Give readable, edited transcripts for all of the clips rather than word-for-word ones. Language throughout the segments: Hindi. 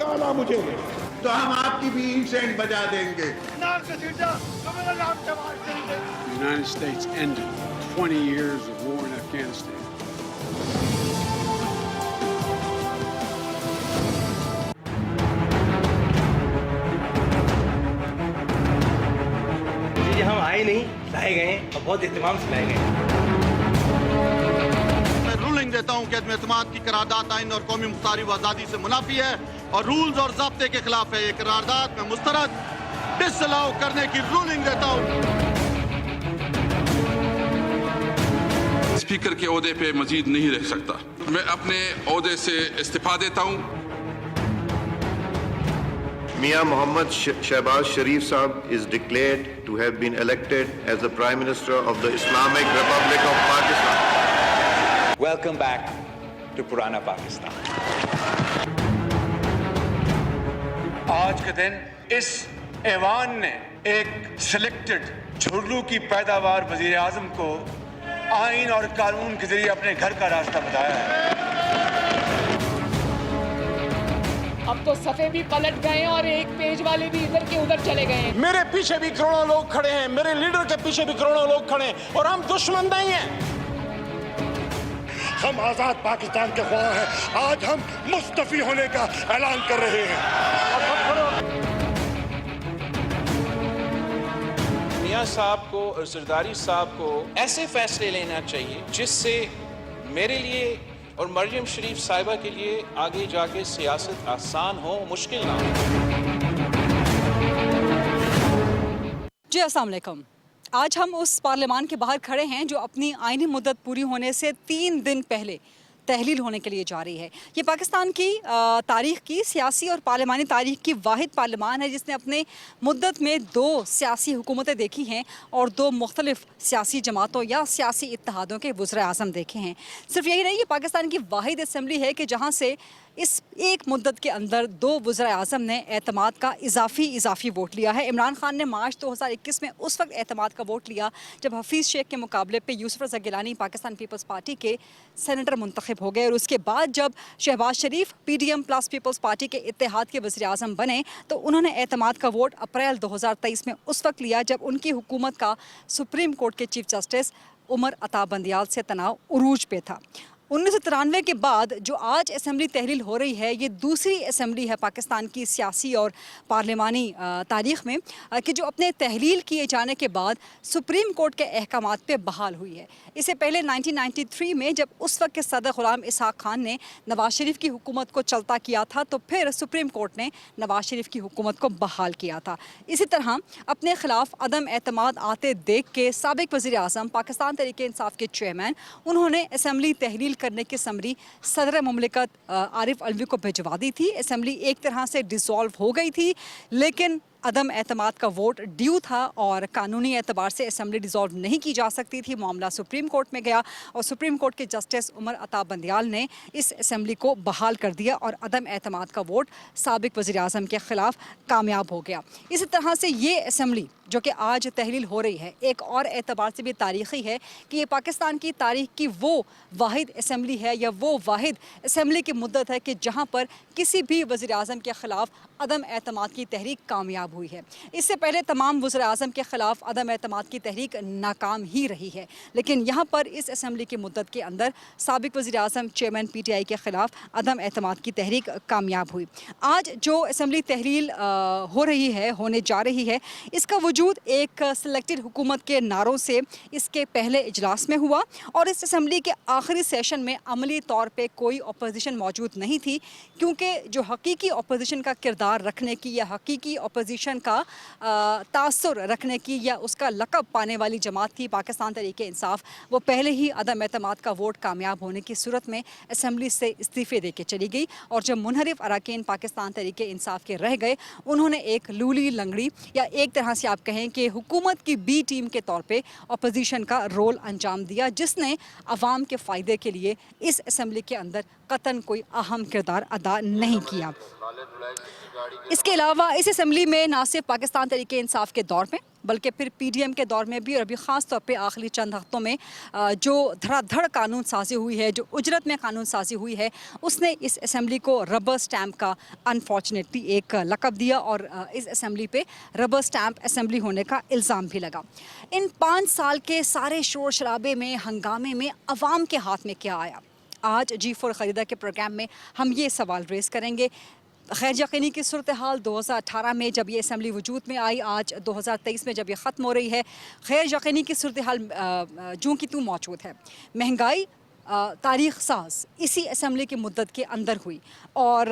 भगाना मुझे, तो हम आपकी भी इंसेंट बजा देंगे। The United States ended 20 years of war in Afghanistan. जी हम आए नहीं, लाए गए और बहुत इत्मीनान से लाए गए। मैं रूलिंग देता हूँ कि एतमाद की करारदाद आइन और कौमी मुख्तारी व आज़ादी से मुनाफी है और रूल्स और ज़ाब्ते के खिलाफ है। ये करारदाद में मुस्तरद डिसअलाउ करने की रूलिंग देता हूँ। स्पीकर के ओहदे पे मजीद नहीं रह सकता। मैं अपने ओहदे से इस्तीफा देता हूँ। Mia Mohammad Shehbaz Sharif Saab is declared to have been elected as the Prime Minister of the Islamic Republic of Pakistan. Welcome back to Purana Pakistan. आज के दिन इस ऐवान ने एक सिलेक्टेड झुर्रू की पैदावार वजीर आजम को आइन और कानून के जरिए अपने घर का रास्ता बताया है। अब तो सफ़े भी पलट गए और एक पेज वाले भी इधर के उधर चले गए। मेरे पीछे भी करोड़ों लोग खड़े हैं, मेरे लीडर के पीछे भी करोड़ों लोग खड़े हैं और हम दुश्मन नहीं हैं। हम आजाद पाकिस्तान के ख्वाह हैं। आज हम मुस्तफी होने का ऐलान कर रहे हैं। मियां साहब को और जरदारी साहब को ऐसे फैसले लेना चाहिए जिससे मेरे लिए और मरियम शरीफ साहिबा के लिए आगे जाके सियासत आसान हो, मुश्किल ना हो। जी अस्सलाम वालेकुम। आज हम उस पार्लियामान के बाहर खड़े हैं जो अपनी आईनी मुद्दत पूरी होने से 3 दिन पहले तहलील होने के लिए जा रही है। ये पाकिस्तान की तारीख़ की सियासी और पार्लियामानी तारीख़ की वाहिद पार्लियामान है जिसने अपने मुद्दत में 2 सियासी हुकूमतें देखी हैं और 2 मुख्तलिफ सियासी जमातों या सियासी इत्तेहादों के वज़ीर आज़म देखे हैं। सिर्फ यही नहीं, ये पाकिस्तान की वाहिद असम्बली है कि जहाँ से इस एक मुद्दत के अंदर 2 वज़ीर आज़म ने एतमाद का इजाफ़ी वोट लिया है। इमरान खान ने मार्च 2021 में उस वक्त एतमाद का वोट लिया जब हफीज़ शेख के मुकाबले पे यूसुफ रज़ा गिलानी पाकिस्तान पीपल्स पार्टी के सेनेटर मुंतखब हो गए और उसके बाद जब शहबाज शरीफ PDM प्लस पीपल्स पार्टी के इत्तेहाद के वज़ीर आज़म बने तो उन्होंने एतमाद का वोट अप्रैल 2023 में उस वक्त लिया जब उनकी हुकूमत का सुप्रीम कोर्ट के चीफ जस्टिस उमर अता बंदियाल से तनाव उरूज पे था। 1993 के बाद जो आज असम्बली तहलील हो रही है ये दूसरी असम्बली है पाकिस्तान की सियासी और पार्लियामानी तारीख़ में कि जो अपने तहलील किए जाने के बाद सुप्रीम कोर्ट के अहकामात पे बहाल हुई है। इससे पहले 1993 में जब उस वक्त के सदर ग़ुलाम इसहाक़ खान ने नवाज़ शरीफ की हुकूमत को चलता किया था तो फिर सुप्रीम कोर्ट ने नवाज़ शरीफ की हुकूमत को बहाल किया था। इसी तरह अपने ख़िलाफ़ अदम एतमाद आते देख के साबिक़ वज़ीर आज़म पाकिस्तान तहरीक-ए-इंसाफ़ के चेयरमैन उन्होंने असम्बली तहलील करने की समरी सदर मुमलिकत आरिफ अलवी को भिजवा दी थी। असम्बली एक तरह से डिसॉल्व हो गई थी लेकिन अदम एतमाद का वोट ड्यू था और कानूनी एतबार से असम्बली डिसॉल्व नहीं की जा सकती थी। मामला सुप्रीम कोर्ट में गया और सुप्रीम कोर्ट के जस्टिस उमर अता बंदियाल ने इस असम्बली को बहाल कर दिया और अदम एतमाद का वोट साबिक़ वज़ीर आज़म के ख़िलाफ़ कामयाब हो गया। इसी तरह से ये असम्बली जो कि आज तहलील हो रही है एक और एतबार से भी तारीख़ी है कि ये पाकिस्तान की तारीख़ की वो वाहिद असम्बली है या वो वाहिद असम्बली की मुद्दत है कि जहाँ पर किसी भी वज़ीर आज़म के ख़िलाफ़ अदम एतमाद की तहरीक कामयाब हुई है। इससे पहले तमाम वज़ीर आज़म के ख़िलाफ़ अदम एतमाद की तहरीक नाकाम ही रही है लेकिन यहाँ पर इस असम्बली की मुद्दत के अंदर साबिक़ वज़ीर आज़म चेयरमैन PTI के ख़िलाफ़ अदम एतमाद की तहरीक कामयाब हुई। आज जो असम्बली तहलील हो रही है होने जा रही है इसका वजूद एक सिलेक्टेड हुकूमत के नारों से इसके पहले इजलास में हुआ और इस असम्बली के आखिरी सेशन में अमली तौर पे कोई अपोजिशन मौजूद नहीं थी क्योंकि जो हकीकी अपोजिशन का किरदार रखने की या हकीकी अपोजिशन का तासुर रखने की या उसका लक़ब पाने वाली जमात थी पाकिस्तान तहरीक-ए-इंसाफ़ वो पहले ही अदम एतमाद का वोट कामयाब होने की सूरत में असम्बली से इस्तीफ़े दे के चली गई और जब मुनहरिफ अरकान पाकिस्तान तहरीक-ए-इंसाफ़ के रह गए उन्होंने एक लूली लंगड़ी या एक तरह से आप कहें कि हुकूमत की B टीम के तौर पे अपोजिशन का रोल अंजाम दिया जिसने अवाम के फ़ायदे के लिए इस असम्बली के अंदर कतन कोई अहम किरदार अदा नहीं किया। इसके अलावा इस असम्बली में ना सिर्फ पाकिस्तान तहरीक इंसाफ के दौर में बल्कि फिर PDM के दौर में भी और अभी ख़ास तौर पे आखिरी चंद हफ्तों में जो धड़ाधड़ कानून साजी हुई है, जो उजरत में कानून साजी हुई है, उसने इस असम्बली को रबर स्टैम्प का अनफॉर्चुनेटली एक लक़ब दिया और इस असम्बली पे रबर स्टैम्प असम्बली होने का इल्ज़ाम भी लगा। इन 5 साल के सारे शोर शराबे में, हंगामे में अवाम के हाथ में क्या आया? आज G4 ख़रीदा के प्रोग्राम में हम ये सवाल रेज़ करेंगे। खैर यकीनी की सूरत हाल 2018 में जब ये असम्बली वजूद में आई, आज 2023 में जब ये ख़त्म हो रही है, खैर यकीनी की सूरत हाल जूँ की तूँ मौजूद है। महंगाई तारीख़ साज इसी असम्बली की मुद्दत के अंदर हुई और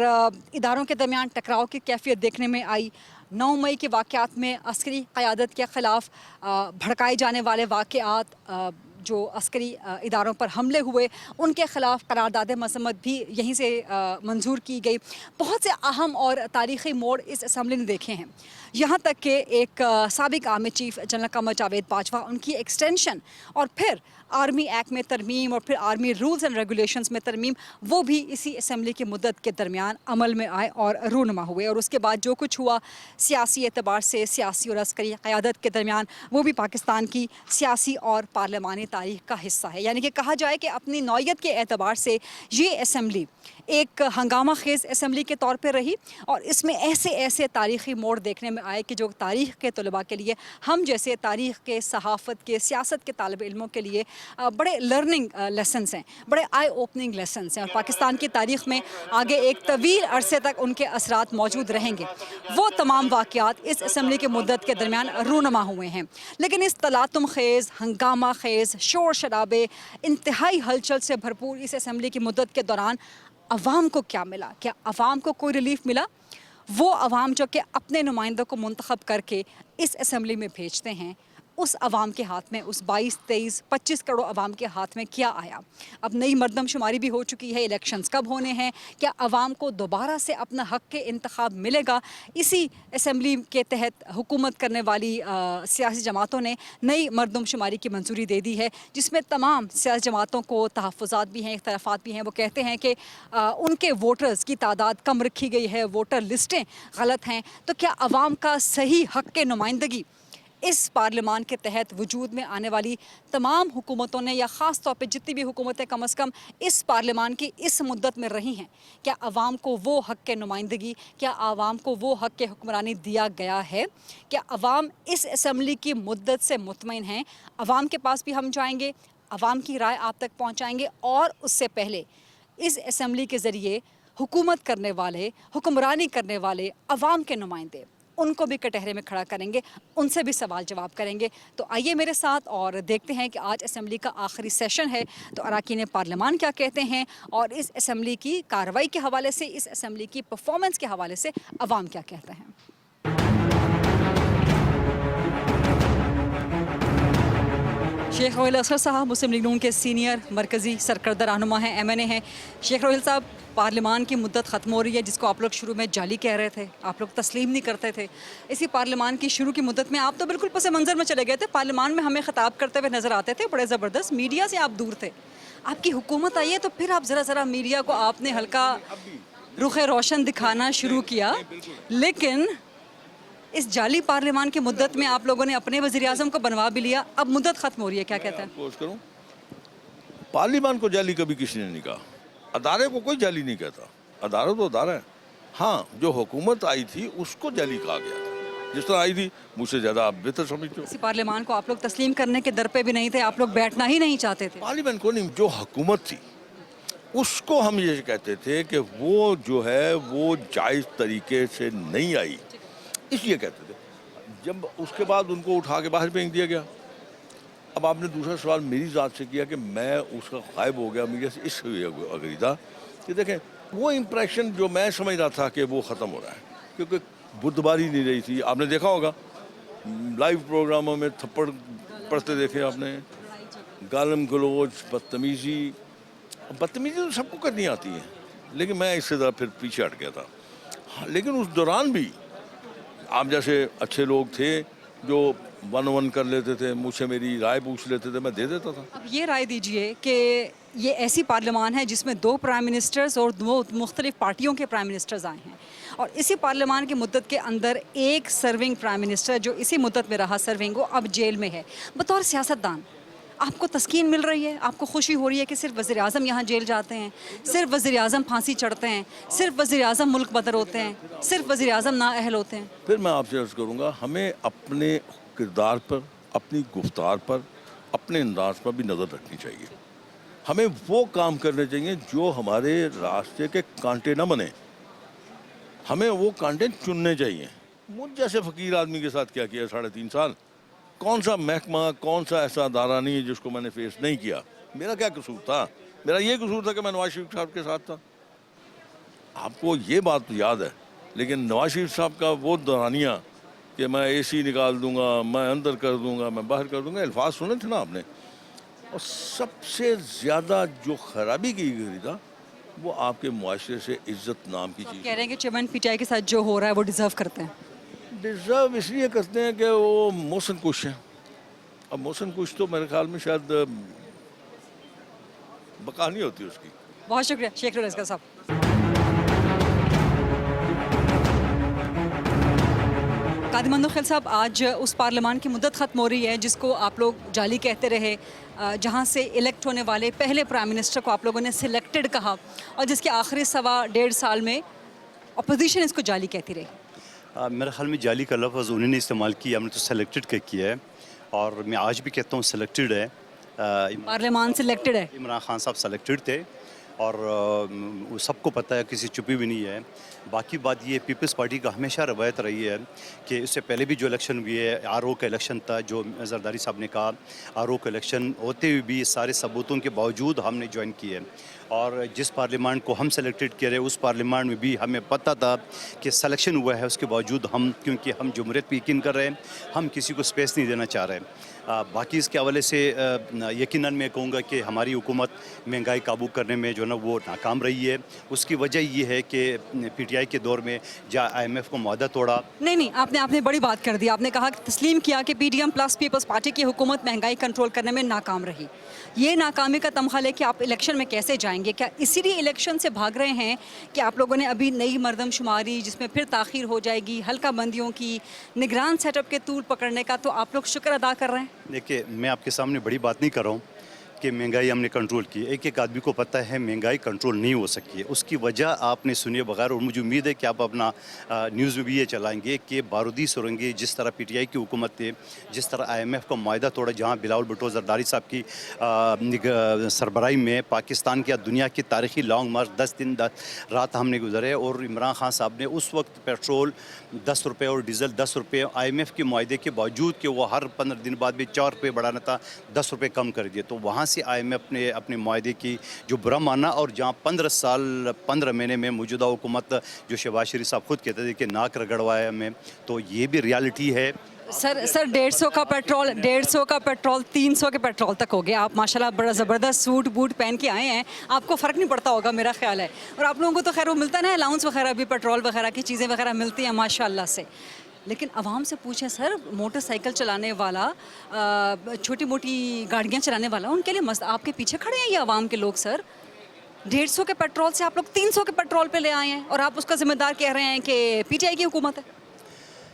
इदारों के दरमियान टकराव की कैफियत देखने में आई। 9 मई के वाक़यात में अस्करी क़यादत के ख़िलाफ़ भड़काए जाने वाले वाक़यात, जो अस्करी इदारों पर हमले हुए, उनके ख़िलाफ़ करारदाद मज़म्मत भी यहीं से मंजूर की गई। बहुत से अहम और तारीख़ी मोड़ इस असम्बली ने देखे हैं। यहाँ तक कि एक साबिक़ army chief general Qamar Javed Bajwa, उनकी एक्सटेंशन और फिर आर्मी एक्ट में तरमीम और फिर आर्मी रूल्स एंड रेगुलेशंस में तरमीम, वो भी इसी असम्बली की मुद्दत के दरमियान अमल में आए और रूनमा हुए। और उसके बाद जो कुछ हुआ सियासी एतबार से, सियासी और अस्करी क़यादत के दरमियान, वो भी पाकिस्तान की सियासी और पार्लिमानी तारीख़ का हिस्सा है। यानी कि कहा जाए कि अपनी नौयत के एतबार से ये असम्बली एक हंगामा खेज़ असम्बली के तौर पर रही और इसमें ऐसे ऐसे तारीख़ी मोड़ देखने में आए कि जो तारीख़ के तलबा के लिए, हम जैसे तारीख़ के, सहाफ़त के, सियासत के तालिब इल्मों के लिए बड़े लर्निंग लेसन्स हैं, बड़े आई ओपनिंग लेसन्स हैं और पाकिस्तान की तारीख़ में आगे एक तवील अरसे तक उनके असरात मौजूद रहेंगे। वो तमाम वाक़यात इस असम्बली के मुद्दत के दरमियान रूनमा हुए हैं। लेकिन इस तलातुम खेज़, हंगामा खेज़, शोर शराबे, इंतहाई हलचल से भरपूर इस असम्बली की मुद्दत के दौरान अवाम को क्या मिला? क्या अवाम को कोई रिलीफ मिला? वो अवाम जो कि अपने नुमाइंदों को मुंतखब करके इस असम्बली में भेजते हैं, उस अवाम के हाथ में, उस 22, 23, 25 करोड़ अवाम के हाथ में क्या आया? अब नई मरदमशुमारी भी हो चुकी है, इलेक्शंस कब होने हैं? क्या अवाम को दोबारा से अपना हक़ के इंतखाब मिलेगा? इसी असम्बली के तहत हुकूमत करने वाली सियासी जमातों ने नई मरदमशुमारी की मंजूरी दे दी है, जिसमें तमाम सियासी जमातों को तहफ़्फ़ुज़ात भी हैं, इख्तलाफ़ात भी हैं। वो कहते हैं कि उनके वोटर्स की तादाद कम रखी गई है, वोटर लिस्टें गलत हैं। तो क्या अवाम का सही हक़ के नुमाइंदगी इस पार्लियामान के तहत वजूद में आने वाली तमाम हुकूमतों ने, या ख़ास तौर पे जितनी भी हुकूमतें कम अज़ कम इस पार्लियामान की इस मुद्दत में रही हैं, क्या आवाम को वो हक़ के नुमाइंदगी, क्या आवाम को वो हक़ के हुक्मरानी दिया गया है? क्या आवाम इस असम्बली की मुद्दत से मुतमईन हैं? आवाम के पास भी हम जाएंगे, आवाम की राय आप तक पहुँचाएँगे और उससे पहले इस असम्बली के ज़रिए हुकूमत करने वाले, हुक्मरानी करने वाले आवाम के नुमाइंदे, उनको भी कटहरे में खड़ा करेंगे, उनसे भी सवाल जवाब करेंगे। तो आइए मेरे साथ और देखते हैं कि आज असम्बली का आखिरी सेशन है, तो अरकान पार्लियामान क्या कहते हैं और इस असम्बली की कार्रवाई के हवाले से, इस असम्बली की परफॉर्मेंस के हवाले से अवाम क्या कहते हैं। शेख रोहिल असगर साहब मुस्लिम लीग नून के सीनियर मरकज़ी सरकर्दा रहनुमा हैं, MNA हैं। शेख रोहिल साहब, पार्लियामान की मुद्दत ख़त्म हो रही है, जिसको आप लोग शुरू में जाली कह रहे थे, आप लोग तस्लीम नहीं करते थे। इसी पार्लियामान की शुरू की मुद्दत में आप तो बिल्कुल पस मंज़र में चले गए थे, पार्लियामान में हमें ख़िताब करते हुए नज़र आते थे, बड़े ज़बरदस्त, मीडिया से आप दूर थे। आपकी हुकूमत आई है तो फिर आप ज़रा मीडिया को आपने हल्का रुख रोशन दिखाना शुरू किया, लेकिन इस जाली पार्लियामान की मुद्दत में आप लोगों ने अपने वज़ीर आज़म को बनवा भी लिया, अब मुद्दत ख़त्म हो रही है, क्या कहते हैं? पार्लियामान को जाली कभी किसी ने नहीं कहा, अदारे को कोई जाली नहीं कहता, अदारा तो अदारा है। हाँ, जो हुकूमत आई थी उसको जाली कहा गया था, जिस तरह आई थी मुझसे ज़्यादा आप बेहतर समझते हो। इसी पार्लियामान को आप लोग तस्लीम करने के दर पे भी नहीं थे, आप लोग बैठना ही नहीं चाहते थे। पार्लियामान को नहीं, जो हुकूमत थी उसको हम ये कहते थे कि वो जो है वो जायज़ तरीके से नहीं आई, इसलिए कहते थे। जब उसके बाद उनको उठा के बाहर फेंक दिया गया। अब आपने दूसरा सवाल मेरी ज़ात से किया कि मैं उसका गायब हो गया मीडिया से, इस अगीदा कि देखें वो इम्प्रेशन जो मैं समझ रहा था कि वो ख़त्म हो रहा है, क्योंकि बुद्धबारी नहीं रही थी। आपने देखा होगा लाइव प्रोग्रामों में थप्पड़ पड़ते देखे आपने, गालम गलोच, बदतमीज़ी तो सबको करनी आती है, लेकिन मैं इससे ज़रा फिर पीछे हट गया था। हाँ, लेकिन उस दौरान भी आप जैसे अच्छे लोग थे जो 1-on-1 कर लेते थे, मुझसे मेरी राय पूछ लेते थे, मैं दे देता था। अब ये राय दीजिए कि ये ऐसी पार्लियामान है जिसमें 2 प्राइम मिनिस्टर्स और 2 मुख्तलिफ पार्टियों के प्राइम मिनिस्टर्स आए हैं, और इसी पार्लियामान की मुद्दत के अंदर एक सर्विंग प्राइम मिनिस्टर जो इसी मुद्दत में रहा सर्विंग, वो अब जेल में है। बतौर सियासतदान आपको तस्कीन मिल रही है, आपको खुशी हो रही है कि सिर्फ वज़ीर-ए-आज़म यहाँ जेल जाते हैं, सिर्फ वज़ीर-ए-आज़म फांसी चढ़ते हैं, सिर्फ वज़ीर-ए-आज़म मुल्क बदर होते हैं, सिर्फ वज़ीर-ए-आज़म नाअहल होते हैं? फिर मैं आपसे अर्ज़ करूँगा, हमें अपने किरदार पर, अपनी गुफ्तार पर, अपने अंदाज पर भी नज़र रखनी चाहिए। हमें वो काम करने चाहिए जो हमारे रास्ते के कांटे न बने, हमें वो कांटे चुनने चाहिए। मुझ जैसे फ़कीर आदमी के साथ क्या किया 3.5 साल, कौन सा महकमा, कौन सा ऐसा अदारा नहीं है जिसको मैंने फेस नहीं किया? मेरा क्या कसूर था? मेरा ये कसूर था कि मैं नवाज शरीफ साहब के साथ था। आपको ये बात तो याद है, लेकिन नवाज शरीफ साहब का वो दौरानिया कि मैं AC निकाल दूंगा, मैं अंदर कर दूंगा, मैं बाहर कर दूंगा, अल्फाज सुने थे ना आपने। और सबसे ज़्यादा जो खराबी की गई था वो आपके मुआशरे से इज्जत नाम की चीज़। कह रहे हैं कि चमन PTI के साथ जो हो रहा है वो डिज़र्व करते हैं। डिज़र्व इसलिए करते हैं कि वो मोहसिन कुश हैं। अब मोहसिन कुश तो मेरे ख्याल में शायद बका नहीं होती उसकी। बहुत शुक्रिया शेख रज़का साहब। कादी मंदोखिल साहब, आज उस पार्लियामान की मुद्दत ख़त्म हो रही है जिसको आप लोग जाली कहते रहे, जहां से इलेक्ट होने वाले पहले प्राइम मिनिस्टर को आप लोगों ने सिलेक्टेड कहा, और जिसके आखिरी 1.25 साल में अपोजिशन इसको जाली कहती रही। मेरे ख्याल में जाली का लफ्ज़ उन्होंने इस्तेमाल किया, हमने तो सेलेक्टेड किया है, और मैं आज भी कहता हूँ सेलेक्टेड है। पार्लियामान सिलेक्टेड है। इमरान खान साहब सेलेक्टेड थे, और सबको पता है, किसी चुपी भी नहीं है। बाकी बात ये, पीपल्स पार्टी का हमेशा रवायत रही है कि इससे पहले भी जो इलेक्शन हुई है, RO का इलेक्शन था, जो जरदारी साहब ने कहा, RO का इलेक्शन होते हुए भी सारे सबूतों के बावजूद हमने ज्वाइन किया है। और जिस पार्लियामान को हम सेलेक्टेड कर रहे उस पार्लियामान में भी हमें पता था कि सिलेक्शन हुआ है, उसके बावजूद हम, क्योंकि हम जमहूरियत पे यकीन कर रहे हैं, हम किसी को स्पेस नहीं देना चाह रहे। बाकी इसके हवाले से यकीनन मैं कहूँगा कि हमारी हुकूमत महंगाई काबू करने में जो ना वो नाकाम रही है। उसकी वजह ये है कि PTI के दौर में जहाँ IMF को मुआहदा तोड़ा। नहीं, आपने बड़ी बात कर दी। आपने कहा कि तस्लीम किया कि PDM प्लस पीपल्स पार्टी की हुकूमत महंगाई कंट्रोल करने में नाकाम रही। ये नाकामी का तमखा लेके आप इलेक्शन में कैसे जाएंगे? क्या इसीलिए इलेक्शन से भाग रहे हैं कि आप लोगों ने अभी नई मरदमशुमारी जिसमें फिर ताख़ीर हो जाएगी, हल्का बंदियों की, निगरान सेटअप के तूल पकड़ने का, तो आप लोग शुक्र अदा कर रहे हैं? देखिए, मैं आपके सामने बड़ी बात नहीं कर रहा हूँ कि महंगाई हमने कंट्रोल की। एक आदमी को पता है महंगाई कंट्रोल नहीं हो सकती है। उसकी वजह आपने सुनिए बगैर, और मुझे उम्मीद है कि आप अपना न्यूज़ में भी ये चलाएंगे कि बारूदी सुरंगें, जिस तरह PTI की हुकूमत थे, जिस तरह IMF का मुआहदा तोड़ा, जहाँ बिलावल भुट्टो जरदारी साहब की सरबराही में पाकिस्तान की दुनिया की तारीखी लॉन्ग मार्च 10 दिन 10 रात हमने गुजरे, और इमरान खान साहब ने उस वक्त पेट्रोल 10 रुपये और डीजल 10 रुपये IMF के मुआहदे के बावजूद कि वो हर 15 दिन बाद भी 4 रुपये बढ़ाना था, 10 रुपये कम कर दिए। तो वहाँ से IMF ने अपने मुआहदे की जो बुरा माना, और जहाँ 15 साल 15 महीने में मौजूदा हुकूमत, जो शहबाज शरीफ साहब खुद कहते थे कि नाक रगड़वाया हमें, तो ये भी रियलिटी है। सर 150 का पेट्रोल 300 के पेट्रोल तक हो गया। आप माशाल्लाह बड़ा ज़बरदस्त सूट बूट पहन के आए हैं, आपको फ़र्क नहीं पड़ता होगा मेरा ख्याल है। और आप लोगों को तो खैर वो मिलता है ना, अलाउंस वगैरह भी, पेट्रोल वगैरह की चीज़ें वगैरह मिलती हैं माशाल्लाह से। लेकिन आवाम से पूछें सर, मोटरसाइकिल चलाने वाला, छोटी मोटी गाड़ियाँ चलाने वाला, उनके लिए मस्त आपके पीछे खड़े हैं ये आवाम के लोग। सर 150 के पेट्रोल से आप लोग 300 के पेट्रोल पे ले आए हैं, और आप उसका जिम्मेदार कह रहे हैं कि PTI की हुकूमत है।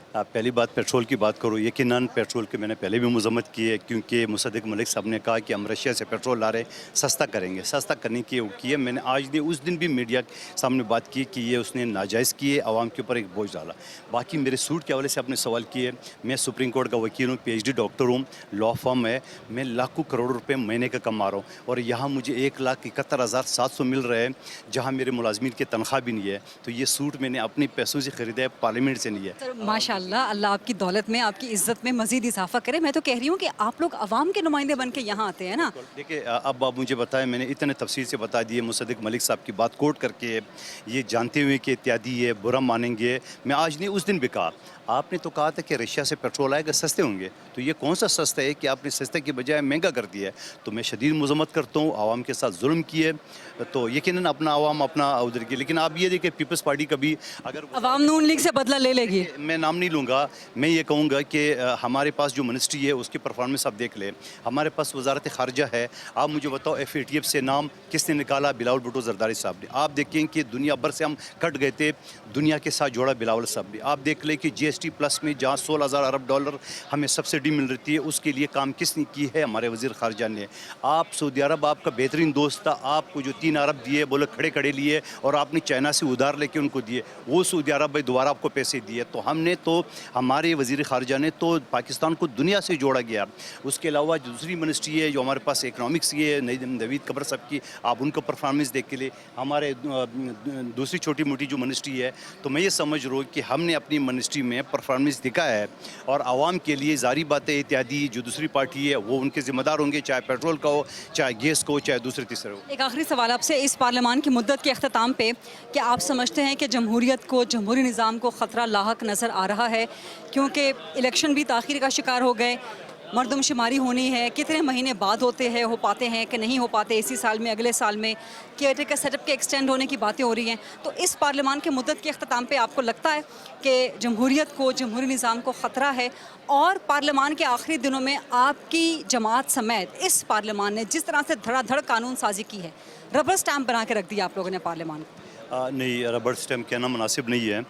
पहली बात पेट्रोल की बात करो, यकीनन पेट्रोल की मैंने पहले भी मजम्मत की है, क्योंकि मुसद्दिक मलिक साहब ने कहा कि हम रशिया से पेट्रोल ला रहे, सस्ता करेंगे। सस्ता करने की वो की है। मैंने आज ने उस दिन भी मीडिया के सामने बात की कि ये उसने नाजायज़ किए, आवाम के ऊपर एक बोझ डाला। बाकी मेरे सूट के हवाले से आपने सवाल किए, मैं सुप्रीम कोर्ट का वकील हूँ, PhD डॉक्टर हूँ, लॉ फर्म है, मैं लाखों करोड़ रुपये महीने का कमा रहा हूँ, और यहाँ मुझे 1,71,700 मिल रहे हैं, जहाँ मेरे मुलाजमीन की तनख्वाह भी नहीं है। तो ये सूट मैंने अपने पैसों से ख़रीदा है, पार्लियामेंट से नहीं है। माशाल्लाह, अल्लाह आपकी दौलत में, आपकी इज्जत में मजीद इजाफा करे। मैं तो कह रही हूँ कि आप लोग अवाम के नुमाइंदे बन के यहाँ आते हैं ना। देखिए, अब आप मुझे बताएं, मैंने इतने तफसील से बता दिए, मुसद्दिक मलिक साहब की बात कोट करके, ये जानते हुए कि इत्यादि है, बुरा मानेंगे। मैं आज नहीं, उस दिन भी कहा, आपने तो कहा था कि रशिया से पेट्रोल आएगा, सस्ते होंगे, तो ये कौन सा सस्ता है कि आपने सस्ते की बजाय महंगा कर दिया है? तो मैं शदीद मजम्मत करता हूँ, आवाम के साथ जुल्म किए, तो यकीनन अपना आवाम अपना उधर की। लेकिन आप ये देखिए, पीपल्स पार्टी का भी, अगर अवाम नून लीग से बदला ले लेगी, मैं नाम नहीं नहीं लूँगा। मैं ये कहूँगा कि हमारे पास जो मिनिस्ट्री है उसकी परफॉर्मेंस आप देख लें। हमारे पास वजारत ख़ारजा है, आप मुझे बताओ FATF से नाम किसने निकाला? बिलावल भुट्टो ज़रदारी साहब ने। आप देखें कि दुनिया भर से हम कट गए थे, दुनिया के साथ जोड़ा बिलावल साहब ने। आप देख लें कि GST प्लस में जहाँ 16,000 अरब डॉलर हमें सब्सिडी मिल रही है, उसके लिए काम किसने की है? हमारे वज़ीर ख़ारजा ने। आप सऊदी अरब आपका बेहतरीन दोस्त था, आपको जो 3 अरब दिए बोले खड़े खड़े लिए और आपने चाइना से उधार लेके उनको दिए, वो सऊदी अरब भाई दोबारा आपको पैसे दिए। तो हमने तो हमारे वज़ीर ख़ारजा ने तो पाकिस्तान को दुनिया से जोड़ा गया। उसके अलावा दूसरी मिनिस्ट्री है जो हमारे पास इकनॉमिक्स की है, नवीद कबर साहब की, आप उनका परफॉर्मेंस देख के लिए। हमारे दूसरी छोटी मोटी जो मिनिस्ट्री है, तो मैं ये समझ रहा हूँ कि हमने अपनी मिनिस्ट्री में परफॉर्मेंस दिखाया है और आवाम के लिए जारी बात है इत्यादि जो दूसरी पार्टी है वो उनके ज़िम्मेदार होंगे, चाहे पेट्रोल का हो, चाहे गैस का हो, चाहे दूसरे तीसरे हो। एक आखिरी सवाल आपसे, इस पार्लियामान की मुद्दत के अख्ताम पे क्या आप समझते हैं कि जमहूरियत को, जमहूरी निज़ाम को ख़तरा लाहक नज़र आ रहा है? क्योंकि इलेक्शन भी ताख़ीर का शिकार हो गए, मरदमशुमारी होनी है, कितने महीने बाद होते हैं, हो पाते हैं कि नहीं हो पाते, इसी साल में, अगले साल में, केयरटेकर सेटअप के एक्सटेंड होने की बातें हो रही हैं। तो इस पार्लियामान के मुद्दत के अख्ताम पे आपको लगता है कि जमहूरियत को, जमहूरी निज़ाम को ख़तरा है? और पार्लियामान के आखिरी दिनों में आपकी जमात समेत इस पार्लियामान ने जिस तरह से धड़ाधड़ कानून साजी की है, रबर स्टैम्प बना के रख दिया आप लोगों ने पार्लियामान को। नहीं, रबर स्टैम्प कहना मुनासिब नहीं है।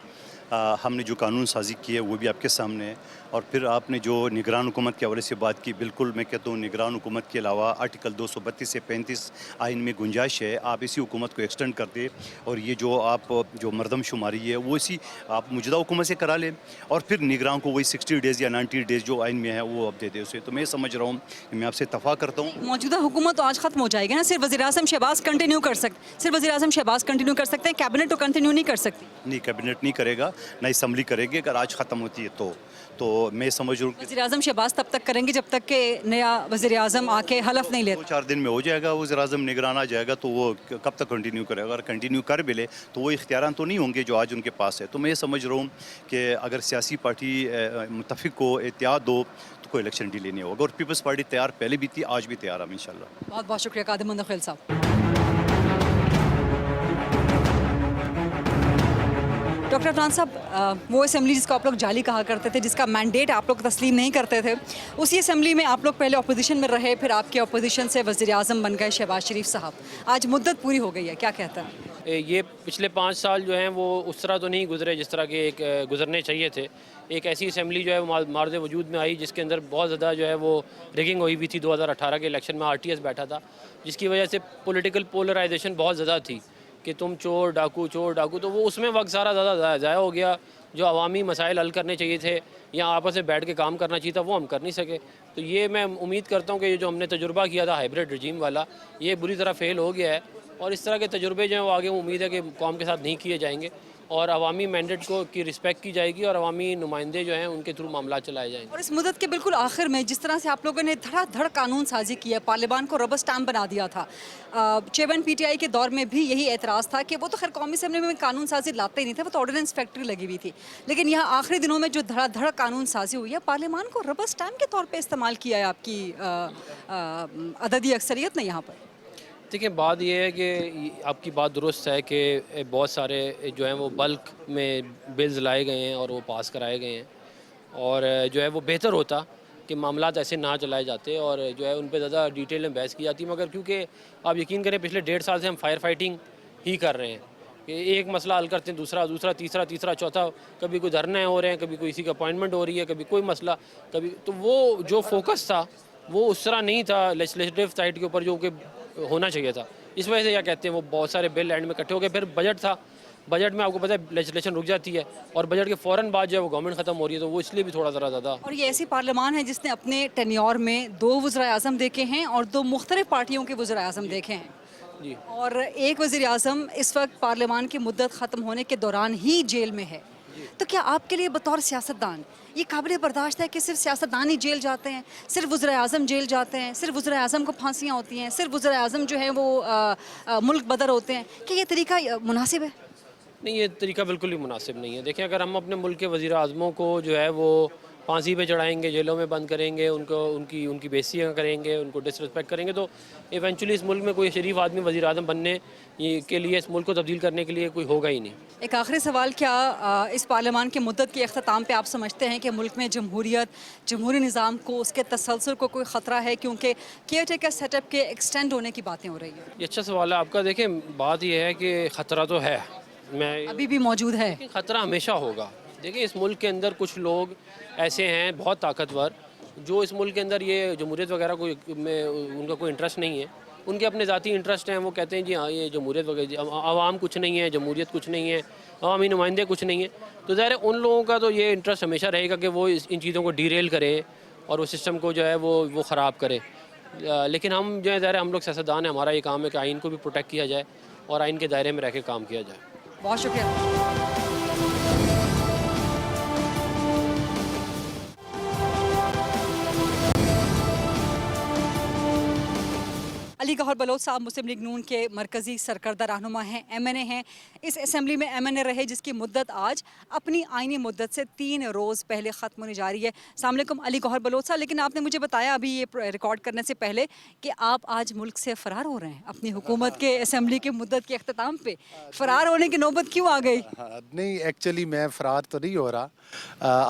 हमने जो कानून साजी की है वो भी आपके सामने है। और फिर आपने जो निगरान हुकूमत के हवाले से बात की, बिल्कुल मैं कहता हूँ निगरान हुकूमत के अलावा आर्टिकल 232 से 35 आइन में गुंजाइश है, आप इसी हुकूमत को एक्सटेंड कर दें और ये जो आप जो मरदमशुमारी है वो इसी आप मौजूदा हुकूमत से करा लें और फिर निगरान को वही 60 डेज़ या 90 डेज़ जो आइन में है वो आप दे दें उसे। तो मैं समझ रहा हूँ कि मैं आपसे इत्तफ़ाक़ करता हूँ। मौजूदा हुकूमत तो आज ख़त्म हो जाएगी ना, सिर्फ वज़ीर-ए-आज़म शहबाज कंटिन्यू कर सकते, सिर्फ वज़ीर-ए-आज़म शहबाज कंटिन्यू कर सकते हैं, कैबिनेट तो कंटिन्यू नहीं कर सकती। नहीं, कैबिनेट नहीं करेगा, ना असम्बली करेगी अगर आज ख़त्म होती है तो मैं समझ रहा हूँ वज़ीर-ए-आज़म शहबाज तब तक करेंगे जब तक कि नया वज़ीर-ए-आज़म आके हलफ नहीं लेता। 2-4 दिन में हो जाएगा, वज़ीर-ए-आज़म निगरान आ जाएगा तो वो कब तक कंटिन्यू करेगा? अगर कंटिन्यू कर भी ले तो वो इख्तियार तो नहीं होंगे जो आज उनके पास है। तो मैं ये समझ रहा हूँ कि अगर सियासी पार्टी मुत्तफ़िक हो, इत्तेहाद हो तो कोई इलेक्शन डिले नहीं होगा। और पीपल्स पार्टी तैयार पहले भी थी, आज भी तैयार है इंशाल्लाह। बहुत बहुत शुक्रिया कादिर मुंतखिल साहब। डॉक्टर अफरान साहब, वो असेंबली जिसको आप लोग जाली कहा करते थे, जिसका मैंडेट आप लोग तस्लीम नहीं करते थे, उसी असेंबली में आप लोग पहले अपोजिशन में रहे, फिर आपके अपोजिशन से वज़ीर-ए-आज़म बन गए शहबाज शरीफ साहब। आज मुद्दत पूरी हो गई है, क्या कहता है? ये पिछले 5 साल जो हैं वो उस तरह तो नहीं गुजरे जिस तरह के एक गुजरने चाहिए थे। एक ऐसी असेंबली जो है वो मार्द वजूद में आई जिसके अंदर बहुत ज़्यादा जो है वो रिगिंग हुई हुई थी। 2018 के इलेक्शन में RTS बैठा था, जिसकी वजह से पॉलिटिकल पोलराइजेशन बहुत ज़्यादा थी कि तुम चोर डाकू, तो वो उसमें वक्त सारा ज़्यादा ज़ाया हो गया। जो अवामी मसाइल हल करने चाहिए थे या आपस में बैठ के काम करना चाहिए था वो हम कर नहीं सके। तो ये मैं उम्मीद करता हूँ कि ये जो हमने तजुर्बा किया था हाइब्रिड रजीम वाला, ये बुरी तरह फेल हो गया है और इस तरह के तजुर्बे जो हैं वो आगे उम्मीद है कि कौम के साथ नहीं किए जाएंगे और अवामी मैंडेट को की रिस्पेक्ट की जाएगी और अवामी नुमाइंदे जो हैं उनके थ्रू मामला चलाए जाएंगे। और इस मुद्दत के बिल्कुल आखिर में जिस तरह से आप लोगों ने धड़ाधड़ कानून साजी किया, पार्लियामान को रबर स्टैम्प बना दिया था, चेयरमैन PTI के दौर में भी यही एतराज़ था कि वो तो खैर कौमी असेंबली में कानून साजी लाते ही नहीं थे, वो तो ऑर्डिनेंस फैक्ट्री लगी हुई थी। लेकिन यहाँ आखिरी दिनों में जो धड़ाधड़ कानून साजी हुई है, पार्लियामान को रबर स्टैम्प के तौर पर इस्तेमाल किया है आपकी अददी अक्सरियत ने यहाँ पर। देखिए, बात यह है कि आपकी बात दुरुस्त है कि बहुत सारे जो हैं वो बल्क में बिल्स लाए गए हैं और वो पास कराए गए हैं और जो है वो बेहतर होता कि मामलात ऐसे ना चलाए जाते और जो है उन पर ज़्यादा डिटेल में बहस की जाती। मगर क्योंकि आप यकीन करें पिछले 1.5 साल से हम फायर फाइटिंग ही कर रहे हैं कि एक मसला हल करते हैं, दूसरा तीसरा चौथा, कभी कोई धरने हो रहे हैं, कभी कोई किसी की अपॉइंटमेंट हो रही है, कभी कोई मसला, कभी तो वो जो फोकस था वो उस तरह नहीं था लेजिस्लेटिव साइड के ऊपर जो कि होना चाहिए था। इस वजह से क्या कहते हैं वो बहुत सारे बिल एंड में इकट्ठे हो गए। फिर बजट था, बजट में आपको पता है लेजिस्लेशन रुक जाती है और बजट के फ़ौरन बाद जो है वो गवर्नमेंट ख़त्म हो रही है, तो वो इसलिए भी थोड़ा ज़्यादा। और ये ऐसी पार्लियामान है जिसने अपने टेन्योर में 2 वज़ीर-ए-आज़म देखे हैं और 2 मुख्तलिफ पार्टियों के वज़ीर-ए-आज़म देखे हैं जी, और एक वज़ीर-ए-आज़म इस वक्त पार्लियामान की मुद्दत ख़त्म होने के दौरान ही जेल में है। तो क्या आपके लिए बतौर सियासतदान ये काबिल बर्दाश्त है कि सिर्फ सियासतदान ही जेल जाते हैं, सिर्फ वज़ीर-ए-आज़म जेल जाते हैं, सिर्फ वज़ीर-ए-आज़म को फांसियाँ होती हैं, सिर्फ वज़ीर-ए-आज़म जो है वो मुल्क बदर होते हैं? क्या ये तरीका मुनासिब है? नहीं, ये तरीका बिल्कुल ही मुनासिब नहीं है। देखें, अगर हम अपने मुल्क के वज़ीर-ए-आज़मों को जो है वो फांसी पे चढ़ाएंगे, जेलों में बंद करेंगे, उनको उनकी बेइज्जतियाँ करेंगे, उनको डिसरिस्पेक्ट करेंगे, तो इवेंचुअली इस मुल्क में कोई शरीफ आदमी वज़ीर आज़म बनने के लिए, इस मुल्क को तब्दील करने के लिए कोई होगा ही नहीं। एक आखिरी सवाल, क्या इस पार्लियामान की मुद्दत के अख्ताम पे आप समझते हैं कि मुल्क में जमहूरियत, जमहूरी निज़ाम को, उसके तसलसल को कोई ख़तरा है, क्योंकि केयर टेकर सेटअप के एक्सटेंड होने की बातें हो रही हैं? ये अच्छा सवाल है आपका। देखिए, बात यह है कि ख़तरा तो है, मैं अभी भी मौजूद है, ख़तरा हमेशा होगा। देखिए, इस मुल्क के अंदर कुछ लोग ऐसे हैं बहुत ताकतवर, जो इस मुल्क के अंदर ये जमहूरियत वगैरह में उनका कोई इंटरेस्ट नहीं है, उनके अपने ज़ाती इंटरेस्ट हैं। वो कहते हैं जी हाँ, ये जमहूरियत वगैरह, आवाम कुछ नहीं है, जमहूरियत कुछ नहीं है, अवामी नुमाइंदे कुछ नहीं है। तो ज़ाहिर है उन लोगों का तो ये इंटरेस्ट हमेशा रहेगा कि वो इन चीज़ों को डीरेल करें और वो सिस्टम को जो है वो ख़राब करे। लेकिन हम जो है, ज़ाहिर है हम लोग सियासतदान हैं, हमारा ये काम है कि आइन को भी प्रोटेक्ट किया जाए और आइन के दायरे में रह के काम किया जाए। बहुत शुक्रिया। अली गौहर बलोच साहब मुस्लिम लीग नून के मरकज़ी सरकर्दा रहनुमा हैं, MNA हैं। इस असम्बली में MNA रहे जिसकी मुद्दत आज अपनी आइनी मुद्दत से 3 रोज़ पहले ख़त्म होने जा रही है। अस्सलाम वालेकुम अली गौहर बलोच साहब, लेकिन आपने मुझे बताया अभी ये रिकॉर्ड करने से पहले कि आप आज मुल्क से फ़रार हो रहे हैं अपनी हुकूमत के असम्बली की मुद्दत के अख्ताम पे। फ़रार होने की नौबत क्यों आ गई? नहीं, एक्चुअली मैं फ़रार तो नहीं हो रहा।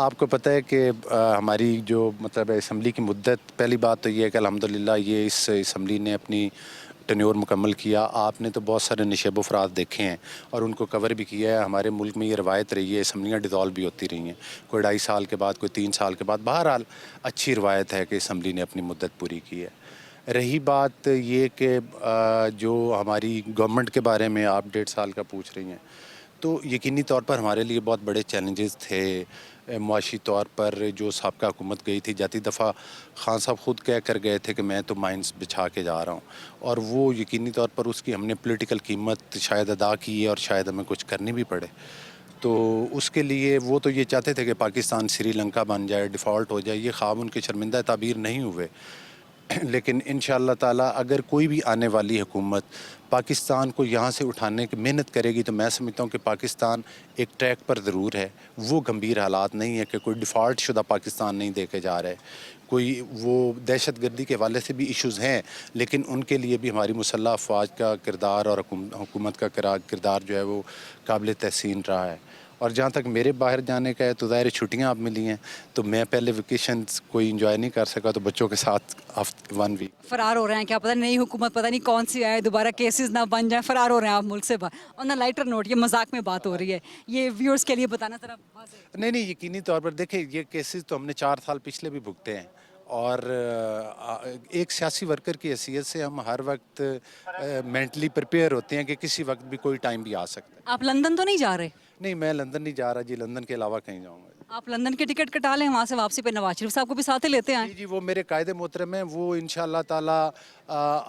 आपको पता है कि हमारी जो मतलब असम्बली की मुद्दत, पहली बात तो ये है कि अल्हम्दुलिल्लाह ये इस असम्बली ने अपनी टेन्योर मुकम्मल किया। आपने तो बहुत सारे नशेब अफराद देखे हैं और उनको कवर भी किया है। हमारे मुल्क में ये रवायत रही है, असम्बलियाँ डिज़ोल्व भी होती रही हैं, कोई 2.5 साल के बाद, कोई 3 साल के बाद। बहरहाल अच्छी रवायत है कि असम्बली ने अपनी मुद्दत पूरी की है। रही बात ये कि जो हमारी गवर्नमेंट के बारे में आप 1.5 साल का पूछ रही हैं, तो यकीनी तौर पर हमारे लिए बहुत बड़े चैलेंजेस थे। मुआशी तौर पर जो साबका हुकूमत गई थी, जाती दफ़ा खान साहब ख़ुद कह कर गए थे कि मैं तो माइंस बिछा के जा रहा हूँ, और वो यकीनी तौर पर उसकी हमने पॉलिटिकल कीमत शायद अदा की है और शायद हमें कुछ करनी भी पड़े। तो उसके लिए वो तो ये चाहते थे कि पाकिस्तान श्रीलंका बन जाए, डिफ़ॉल्ट हो जाए। ये ख्वाब उनके शर्मिंदा ताबीर नहीं हुए। लेकिन इंशाअल्लाह ताला अगर कोई भी आने वाली हुकूमत पाकिस्तान को यहाँ से उठाने की मेहनत करेगी, तो मैं समझता हूँ कि पाकिस्तान एक ट्रैक पर ज़रूर है। वो गंभीर हालात नहीं है कि कोई डिफ़ॉल्ट शुदा पाकिस्तान नहीं देके जा रहे, कोई वो दहशत गर्दी के हवाले से भी इश्यूज़ हैं, लेकिन उनके लिए भी हमारी मुसल्लह अफवाज का किरदार और हुकूमत का किरदार जो है वो काबिल तहसीन रहा है। और जहाँ तक मेरे बाहर जाने का है, तो ज़ाहिर छुट्टियाँ अब मिली हैं, तो मैं पहले वेकेशंस कोई इंजॉय नहीं कर सका, तो बच्चों के साथ 1 वीक फ़रार हो रहे हैं। क्या पता नई हुकूमत पता नहीं कौन सी आए, दोबारा केसेस ना बन जाए, फ़रार हो रहे हैं आप मुल्क से बाहर। ऑन अ लाइटर नोट, ये मजाक में बात हो रही है, ये व्यूअर्स के लिए बताना ज़रा। नहीं, यकीनी तौर पर देखिए, ये केसेस तो हमने 4 साल पिछले भी भुगते हैं, और एक सियासी वर्कर की हैसियत से हम हर वक्त मेंटली प्रिपेयर होते हैं कि किसी वक्त भी कोई टाइम भी आ सकता है। आप लंदन तो नहीं जा रहे? नहीं, मैं लंदन नहीं जा रहा जी, लंदन के अलावा कहीं जाऊँगा। आप लंदन की टिकट कटा लें, वहाँ से वापसी पे नवाज शरीफ साहब को भी साथ ही लेते हैं। जी, वो मेरे कायदे मोहतरम हैं, वो इंशाअल्लाह ताला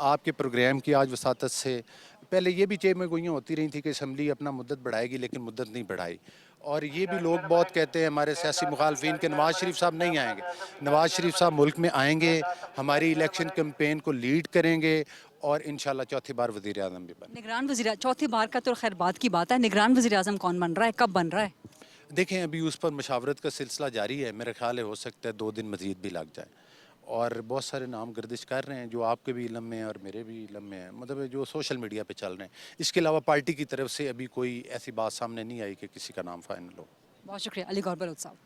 आपके प्रोग्राम की आज वसातत से पहले ये भी चेम गोइयाँ होती रही थी कि असम्बली अपना मुद्दत बढ़ाएगी, लेकिन मुद्दत नहीं बढ़ाई। और ये भी लोग बहुत कहते हैं हमारे सियासी मुखालफिन के नवाज शरीफ साहब नहीं आएंगे। नवाज शरीफ साहब मुल्क में आएंगे, हमारी इलेक्शन कैंपेन को लीड करेंगे और इंशाल्लाह चौथी बार वज़ीर आज़म भी बने। निगरान वज़ीर, चौथी बार का तो खैर बात की बात है, निगरान वज़ीर आज़म कौन बन रहा है, कब बन रहा है? देखें, अभी उस पर मशावरत का सिलसिला जारी है। मेरा ख्याल है हो सकता है 2 दिन मज़ीद भी लग जाए, और बहुत सारे नाम गर्दिश कर रहे हैं जो आपके भी इलम में हैं और मेरे भी इलम में हैं, मतलब जो सोशल मीडिया पे चल रहे हैं। इसके अलावा पार्टी की तरफ से अभी कोई ऐसी बात सामने नहीं आई कि किसी का नाम फाइनल हो। बहुत शुक्रिया अली गौहर बलोच साहब।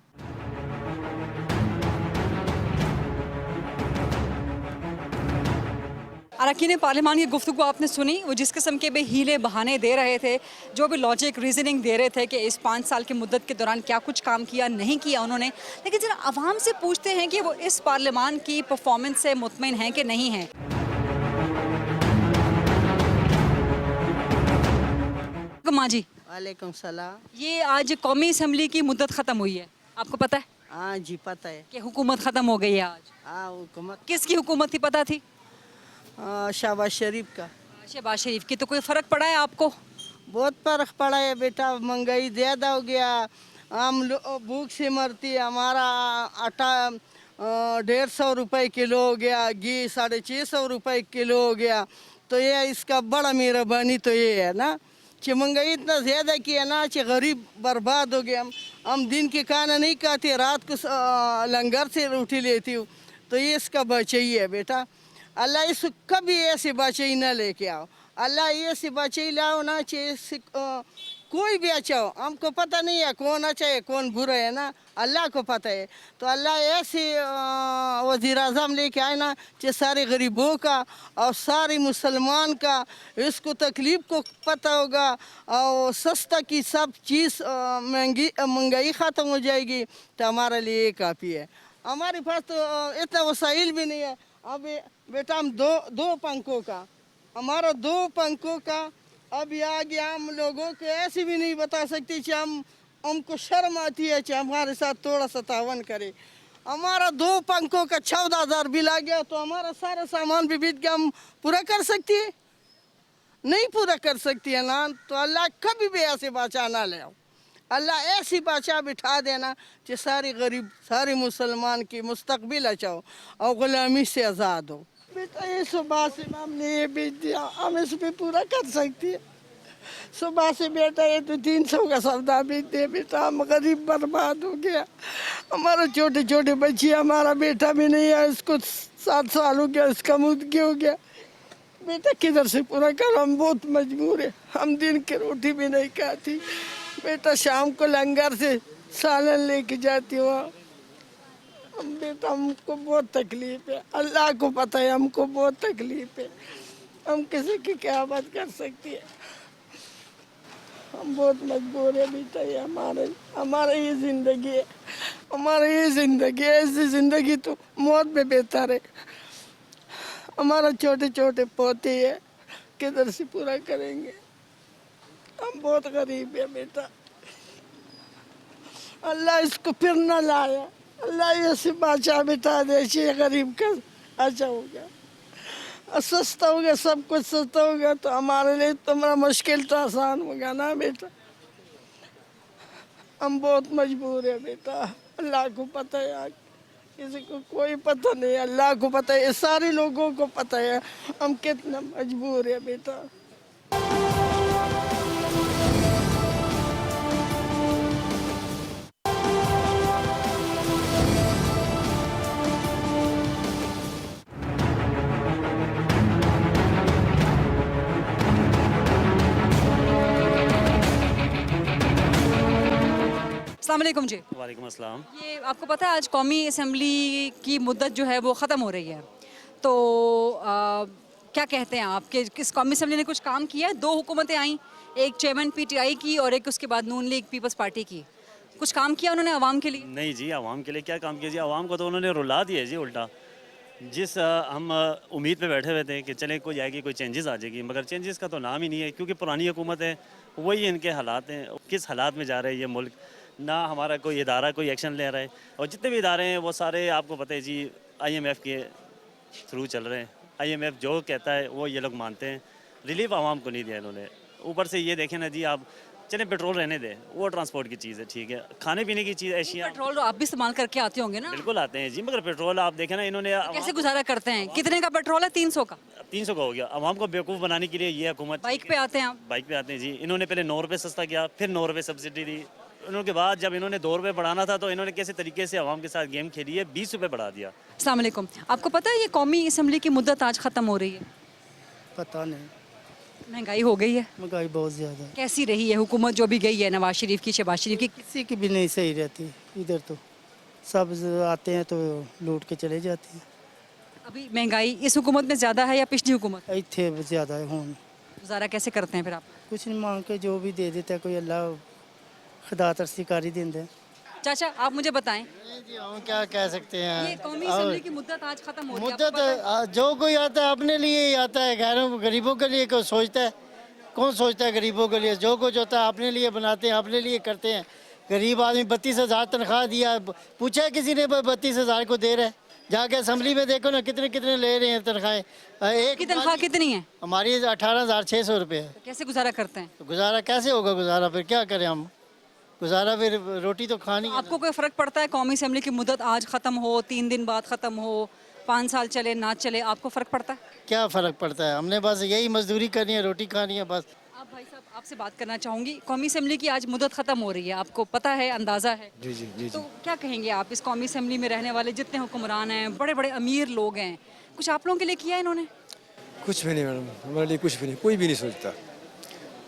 अरकान पार्लियामान की गुफ्तगू आपने सुनी, वो जिस किस्म के भी हीले बहाने दे रहे थे, जो भी लॉजिक रीजनिंग दे रहे थे कि इस 5 साल की मुद्दत के दौरान क्या कुछ काम किया नहीं किया उन्होंने। लेकिन जरा आवाम से पूछते हैं कि वो इस पार्लियामान की परफॉर्मेंस से मुतमईन हैं कि नहीं हैं। माँ जी वालेकुम सलाम। ये आज कौमी असम्बली की मुद्दत ख़त्म हुई है, आपको पता है? हाँ जी पता है कि हुकूमत ख़त्म हो गई है आज। हाँ, हुकूमत किसकी हुकूमत थी, पता थी? शहबाज शरीफ का। शहबाज शरीफ की। तो कोई फ़र्क पड़ा है आपको? बहुत फ़र्क पड़ा है बेटा, महंगाई ज़्यादा हो गया, हम भूख से मरती, हमारा आटा 150 रुपये किलो हो गया, घी 650 रुपये किलो हो गया। तो ये इसका बड़ा मेहरबानी तो ये है ना कि महंगाई इतना ज़्यादा कि अनाज गरीब बर्बाद हो गया। हम दिन के खाना नहीं खाते, रात को लंगर से रोटी लेती हूँ। तो ये इसका बचाई है बेटा। अल्लाह इसको कभी ऐसे बचाई ना लेके आओ। अल्लाह ऐसे बचाई लाओ ना, चाहिए कोई भी अच्छा हो। हमको पता नहीं है कौन अच्छा है कौन बुरा है ना, अल्लाह को पता है। तो अल्लाह ऐसे वज़ीर आज़म लेके आए ना कि सारे गरीबों का और सारे मुसलमान का इसको तकलीफ़ को पता होगा और सस्ता की सब चीज़ महंगाई ख़त्म हो जाएगी। तो हमारे लिए काफ़ी है। हमारे पास तो इतना वसाइल भी नहीं है। अब बेटा हम दो पंखों का, हमारा 2 पंखों का अब आगे हम लोगों को ऐसे भी नहीं बता सकते कि हमको शर्म आती है कि हमारे साथ थोड़ा सा तावन करे। हमारा 2 पंखों का 14,000 बिल आ गया तो हमारा सारा सामान भी बीत गया, हम पूरा कर सकती है? नहीं पूरा कर सकती है ना। तो अल्लाह कभी भी ऐसे बादशाह ना ले आओ। अल्लाह ऐसी बादशाह बिठा देना कि सारे गरीब सारे मुसलमान की मुस्तकबिल अच्छा हो और गुलामी से आज़ाद हो। बेटा ये सुबह से हमने ये बेच दिया, हम इस पे पूरा कर सकती है। सुबह से बेटा ये तो 300 का सौदा बेच दिया बेटा, हम गरीब बर्बाद हो गया। हमारा छोटे छोटे बच्चे, हमारा बेटा भी नहीं है, इसको 7 साल हो गया, इसका मुद्दे हो गया। बेटा किधर से पूरा करो, हम बहुत मजबूर है। हम दिन की रोटी भी नहीं खाती बेटा, शाम को लंगर से सालन लेके जाती हूँ। बेटा हमको बहुत तकलीफ है, अल्लाह को पता है हमको बहुत तकलीफ है। हम किसी की क्या बात कर सकती है, हम बहुत मजबूर है बेटा। ये हमारा ये ज़िंदगी है, हमारा ये ज़िंदगी है। ऐसी ज़िंदगी तो मौत में बेहतर है। हमारा छोटे छोटे पोते हैं, किधर से पूरा करेंगे? हम बहुत गरीब है बेटा। अल्लाह इसको फिर ना लाया, अल्लाह ऐसे बादशाह बिठा दे, गरीब का अच्छा हो गया, सस्ता हो गया, सब कुछ सस्ता हो गया। तो हमारे लिए तुम्हारा मुश्किल तो आसान हो गया ना बेटा। हम बहुत मजबूर है बेटा, अल्लाह को पता है, किसी को कोई पता नहीं, अल्लाह को पता है, सारे लोगों को पता है हम कितना मजबूर है बेटा। अस्सलाम वालेकुम जी। वालेकुम अस्सलाम। ये आपको पता है आज कौमी असम्बली की मुद्दत जो है वो ख़त्म हो रही है, तो क्या कहते हैं आप कि किस कौमी असम्बली ने कुछ काम किया है? 2 हुकूमतें आईं, एक चेयरमैन PTI की और एक उसके बाद नून लीग पीपल्स पार्टी की। कुछ काम किया उन्होंने आवाम के लिए? नहीं जी, आवाम के लिए क्या काम किया जी? आवाम को तो उन्होंने रुला दिया जी उल्टा। जिस हम उम्मीद पे बैठे हुए थे कि चले कोई आएगी, कोई चेंजेस आ जाएगी, मगर चेंजेस का तो नाम ही नहीं है, क्योंकि पुरानी हुकूमत है, वही इनके हालात हैं। किस हालात में जा रहे हैं ये मुल्क, ना हमारा कोई इदारा कोई एक्शन ले रहा है, और जितने भी इदारे हैं वो सारे आपको पता है जी IMF के थ्रू चल रहे हैं। IMF जो कहता है वो ये लोग मानते हैं। रिलीफ आवाम को नहीं दिया इन्होंने। ऊपर से ये देखें ना जी, आप चले पेट्रोल रहने दें, वो ट्रांसपोर्ट की चीज़ है, ठीक है, खाने पीने की चीज़ ऐसी। पेट्रोल आप भी इस्तेमाल करके आते होंगे ना? बिल्कुल आते हैं जी, मगर पेट्रोल आप देखें ना, इन्होंने कैसे गुजारा करते हैं? कितने का पेट्रोल है? 300 का। 300 का हो गया। आवाम को बेवकूफ़ बनाने के लिए ये हुकूमत। बाइक पे आते हैं आप? बाइक पे आते हैं जी। इन्होंने पहले 9 रुपये सस्ता किया, फिर 9 रुपये सब्सिडी दी। उनके बाद जब इन्होंने 2 रुपये बढ़ाना था तो इन्होंने कैसे तरीके से आवाम के साथ गेम खेली है, 20 रुपये बढ़ा दिया। अस्सलाम वालेकुम। आपको पता है ये कौमी असम्बली की मुद्दत आज ख़त्म हो रही है? पता नहीं। महंगाई हो गई है? महंगाई बहुत ज़्यादा। कैसी रही है हुकूमत जो भी गई है, नवाज शरीफ की, शहबाज शरीफ की? किसी की भी नहीं सही रहती इधर, तो सब आते हैं तो लूट के चले जाते हैं। अभी महंगाई इस हुकूमत में ज़्यादा है या पिछली हुकूमत? इतने ज़्यादा है। हूँ गुजारा कैसे करते हैं फिर आप? कुछ नहीं, मांग के जो भी दे देता है कोई, अल्लाह खुदा तरसीकारी देंगे। चाचा आप मुझे बताएं। जी हम क्या कह सकते हैं, ये कौमी असम्बली की मुद्दत आज खत्म हो रही है। मुद्दत जो कोई आता है अपने लिए ही आता है, गैरों गरीबों के लिए कोई सोचता है? कौन सोचता है गरीबों के लिए? जो कुछ होता है अपने लिए बनाते हैं, अपने लिए करते हैं। गरीब आदमी 32,000 तनख्वाह दिया, पूछा है किसी ने 32,000 को दे रहा है? जाके असम्बली में देखो ना कितने कितने ले रहे हैं तनख्वाहें। एक की तनख्वाह कितनी है? हमारी 18,600 रुपये है। कैसे गुजारा करते हैं? तो गुजारा कैसे होगा? गुजारा फिर क्या करें हम? गुजारा फिर रोटी तो खानी है। आपको कोई फ़र्क पड़ता है कौमी असम्बली की मुद्दत आज ख़त्म हो, 3 दिन बाद ख़त्म हो, 5 साल चले ना चले, आपको फ़र्क पड़ता है? क्या फ़र्क पड़ता है? हमने बस यही मजदूरी करनी है, रोटी खानी है बस। आप भाई साहब आपसे बात करना चाहूँगी, कौमी असम्बली की आज मुद्दत ख़त्म हो रही है, आपको पता है, अंदाज़ा है? जी जी जी तो क्या कहेंगे आप इस कौमी असम्बली में रहने वाले जितने हुक्मरान हैं, बड़े बड़े अमीर लोग हैं, कुछ आप लोगों के लिए किया है इन्होंने? कुछ भी नहीं मैडम, हमारे लिए कुछ भी नहीं, कोई भी नहीं सोचता।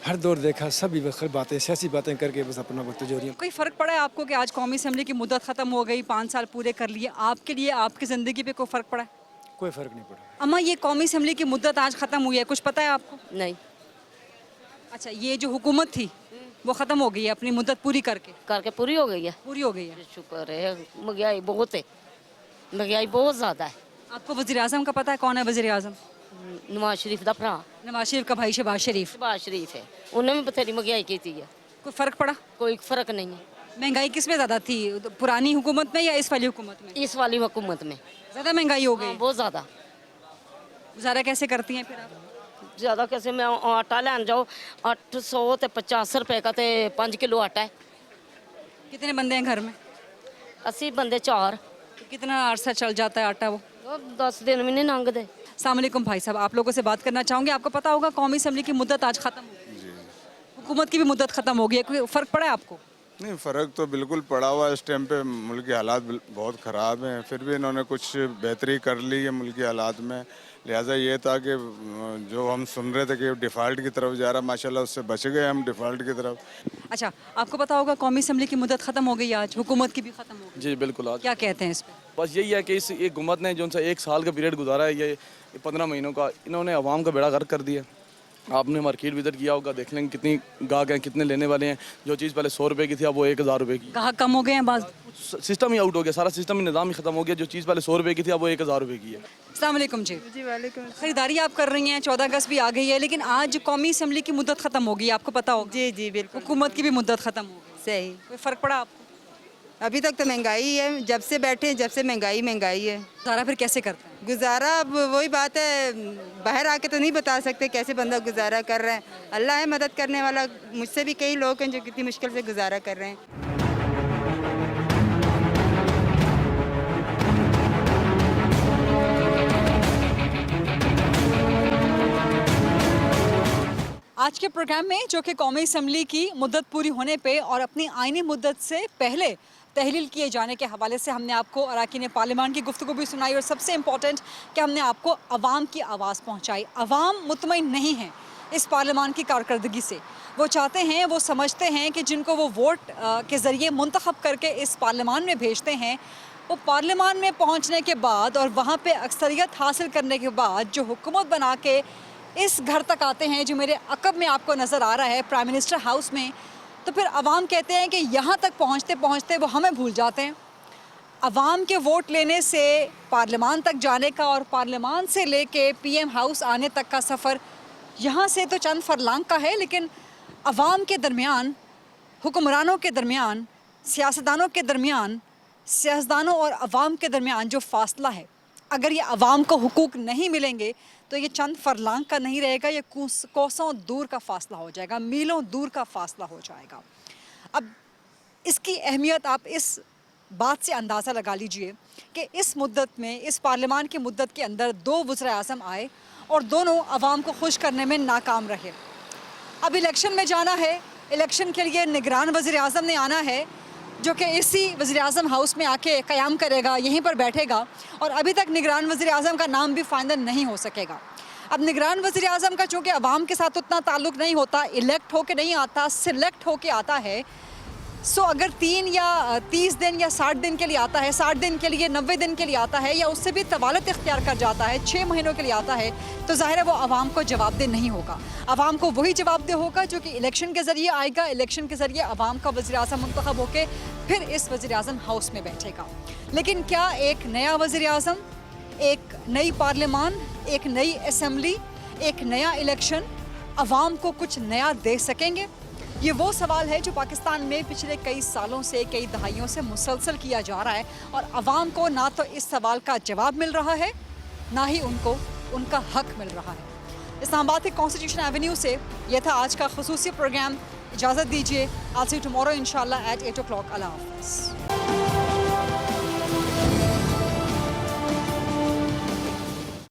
हर दौर देखा, सभी बातें, सियासी बातें करके बस अपना वक्त गुजारी। कोई फ़र्क पड़ा है आपको कि आज कौमी असम्बली की मुद्दत ख़त्म हो गई, 5 साल पूरे कर लिए, आपके लिए आपकी ज़िंदगी पे कोई फ़र्क पड़ा है? कोई फ़र्क नहीं पड़ा। अम्मा, ये कौमी असम्बली की मुद्दत आज ख़त्म हुई है, कुछ पता है आपको? नहीं। अच्छा, ये जो हुकूमत थी वो ख़त्म हो गई है अपनी मुद्दत पूरी करके पूरी हो गई है। पूरी हो गई है, शुक्र है। महंगाई बहुत है, महंगाई बहुत ज़्यादा है। आपको वज़ीर आज़म का पता है? कौन है वज़ीर आज़म? नवाज शरीफ का भरा। नवाज शरीफ का भाई शहबाज शरीफ। शहबाज शरीफ है, उन्हें भी बथेरी महंगाई की थी है। कोई फ़र्क पड़ा? कोई फ़र्क नहीं है। महंगाई किस में ज़्यादा थी, पुरानी हुकूमत में या इस वाली हुकूमत में? इस वाली हुकूमत में ज़्यादा महंगाई हो गई? बहुत ज़्यादा। गुजारा कैसे करती हैं फिर आप? ज़्यादा कैसे, मैं आटा लैन जाओ 800 ते 50 रुपए का ते 5 किलो आटा है। कितने बंदे हैं घर में? 80 बंदे 4। तो कितना अरसा चल जाता है आटा वो? 10 दिन भी नहीं लंघते। अस्सलाम वालेकुम भाई साहब, आप लोगों से बात करना चाहूँगी, आपको पता होगा कौमी असम्बली की मुद्दत आज ख़त्म हो गई, हुकूमत की भी मुद्दत ख़त्म हो गई है, कोई फ़र्क पड़ा है आपको? नहीं, फ़र्क तो बिल्कुल पड़ा हुआ है। इस टाइम पे मुल्क के हालात बहुत ख़राब हैं, फिर भी इन्होंने कुछ बेहतरी कर ली है मुल्क के हालात में। लिहाजा ये था कि जो हम सुन रहे थे कि डिफ़ॉल्ट की तरफ जा रहा, माशाल्लाह उससे बच गए हम डिफ़ॉल्ट की तरफ। अच्छा, आपको पता होगा कौमी असम्बली की मुद्दत ख़त्म हो गई आज, हुकूमत की भी ख़त्म हो गई। जी बिल्कुल। आज क्या कहते हैं इस पर? बस यही है कि इस एक हुकूमत ने जो सा 1 साल का पीरियड गुजारा है, ये 15 महीनों का, इन्होंने अवाम का बेड़ा गर्क कर दिया। आपने मार्केट विजिट किया होगा, देख लेंगे कितनी गाहक हैं, कितने लेने वाले हैं। जो चीज़ पहले 100 रुपये की थी अब वो 1000 रुपये की। गाहक कम हो गए हैं, बात सिस्टम ही आउट हो गया, सारा सिस्टम ही निज़ाम ही ख़त्म हो गया। जो चीज़ पहले 100 रुपये की थी अब वो 1000 रुपये की है। अस्सलाम वालेकुम जी। जी वालेकुम। खरीदारी आप कर रही हैं, 14 अगस्त भी आ गई है, लेकिन आज कौमी असम्बली की मुद्दत ख़त्म हो गई, आपको पता होगा? जी जी बिल्कुल। हुकूमत की भी मुद्दत ख़त्म हो गई। सही। कोई फ़र्क पड़ा आपको? अभी तक तो महंगाई है, जब से बैठे जब से महंगाई है। गुजारा फिर कैसे करते हैं? गुजारा अब वही बात है, बाहर आके तो नहीं बता सकते कैसे बंदा गुजारा कर रहा है। अल्लाह है मदद करने वाला। मुझसे भी कई लोग हैं जो कितनी मुश्किल से गुजारा कर रहे हैं। आज के प्रोग्राम में, जो कि कौमी असम्बली की मुद्दत पूरी होने पे और अपनी आइनी मुद्दत से पहले तहलील किए जाने के हवाले से हमने आपको अरकान पार्लियामान की गुफ्तगू भी सुनाई, और सबसे इम्पॉर्टेंट कि हमने आपको अवाम की आवाज़ पहुँचाई। अवाम मुतमईन नहीं है इस पार्लियामान की कारकर्दगी से। वो चाहते हैं, वो समझते हैं कि जिनको वो वोट के ज़रिए मुंतखब करके इस पार्लियामान में भेजते हैं, वो पार्लियामान में पहुँचने के बाद और वहाँ पर अक्सरियत हासिल करने के बाद जो हुकूमत बना के इस घर तक आते हैं, जो मेरे अकब में आपको नज़र आ रहा है, प्राइम मिनिस्टर हाउस में, तो फिर अवाम कहते हैं कि यहाँ तक पहुँचते पहुँचते वो हमें भूल जाते हैं। अवाम के वोट लेने से पार्लियामान तक जाने का और पार्लियामान से लेके PM हाउस आने तक का सफ़र यहाँ से तो चंद फरलांग का है, लेकिन अवाम के दरमियान, हुक्मरानों के दरमियान, सियासतदानों के दरमियान, सियासतदानों और अवाम के दरमियान जो फ़ासला है, अगर ये अवाम को हुकूक नहीं मिलेंगे तो ये चंद फरलांग का नहीं रहेगा, ये कोसों दूर का फ़ासला हो जाएगा, मीलों दूर का फ़ासला हो जाएगा। अब इसकी अहमियत आप इस बात से अंदाज़ा लगा लीजिए कि इस मुद्दत में, इस पार्लियामान की मुद्दत के अंदर 2 वज़ीर आज़म आए और दोनों अवाम को खुश करने में नाकाम रहे। अब इलेक्शन में जाना है, इलेक्शन के लिए निगरान वज़ीर आज़म ने आना है, जो कि इसी वज़ीर आज़म हाउस में आके क़याम करेगा, यहीं पर बैठेगा, और अभी तक निगरान वज़ीर आज़म का नाम भी फाइनल नहीं हो सकेगा। अब निगरान वज़ीर आज़म का चूँकि अवाम के साथ उतना ताल्लुक़ नहीं होता, इलेक्ट होके नहीं आता, सिलेक्ट होके आता है, सो अगर 3 या 30 दिन या 60 दिन के लिए आता है, 60 दिन के लिए, 90 दिन के लिए आता है, या उससे भी तवालत इख्तियार कर जाता है, 6 महीनों के लिए आता है, तो ज़ाहिर है वो आवाम को जवाबदेह नहीं होगा। आवाम को वही जवाबदेह होगा जो कि इलेक्शन के ज़रिए आएगा, इलेक्शन के ज़रिए आवाम का वज़ीर आज़म मुंतखब होकर फिर इस वज़ीर आज़म हाउस में बैठेगा। लेकिन क्या एक नया वज़ीर आज़म, एक नई पार्लियामान, एक नई असम्बली, एक नया इलेक्शन आवाम को कुछ नया दे सकेंगे? ये वो सवाल है जो पाकिस्तान में पिछले कई सालों से, कई दहाइयों से मुसलसल किया जा रहा है, और आवाम को ना तो इस सवाल का जवाब मिल रहा है, ना ही उनको उनका हक मिल रहा है। इस्लामाबाद के कॉन्स्टिट्यूशन एवेन्यू से यह था आज का खुसूसी प्रोग्राम। इजाज़त दीजिए, I'll see you tomorrow इंशाल्लाह at 8 o'clock। अल्लाह हाफ़िज़।